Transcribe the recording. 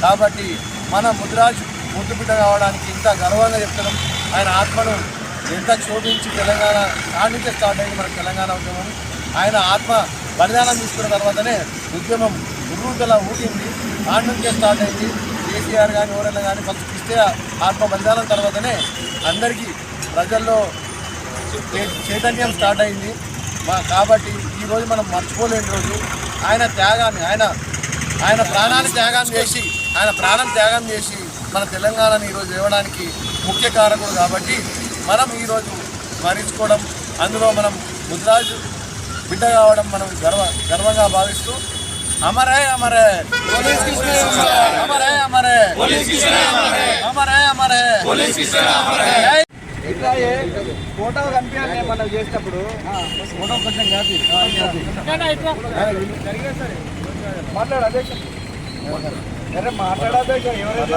కాబట్టి మన ముదిరాజ్ ముద్దుబిడ్డ కావడానికి ఇంత గర్వంగా చెప్తున్నాం. ఆయన ఆత్మను ఎంత క్షోభించి తెలంగాణ కానించే స్టార్ట్ అయింది మన తెలంగాణ ఉద్యమం. ఆయన ఆత్మ బలిదానం తీసుకున్న తర్వాతనే ఉద్యమం ఉర్రూతలా ఊగింది. ఆడి నుంచే స్టార్ట్ అయింది. కేసీఆర్ కానీ ఎవరైనా కానీ ఫస్ట్ ఇస్తే ఆత్మ బలిదానం తర్వాతనే అందరికీ ప్రజల్లో చైతన్యం స్టార్ట్ అయింది. కాబట్టి ఈరోజు మనం మర్చిపోలేని రోజు. ఆయన త్యాగాన్ని ఆయన ప్రాణాన్ని త్యాగం చేసి మన తెలంగాణని ఈరోజు ఇవ్వడానికి ముఖ్య కారకుడు. కాబట్టి మనం ఈరోజు స్మరించుకోవడం, అందులో మనం ముదిరాజు బిడ్డ కావడం మనం గర్వంగా భావిస్తూ అమరే అమరే అమరే అమరే అమరే అమరే. ఇట్లా ఫోటో కనిపించాలి మనం చేసినప్పుడు ఫోటో కొంచెం మాట్లాడు అధ్యక్ష, మాట్లాడాధ్యక్ష ఎవరైతే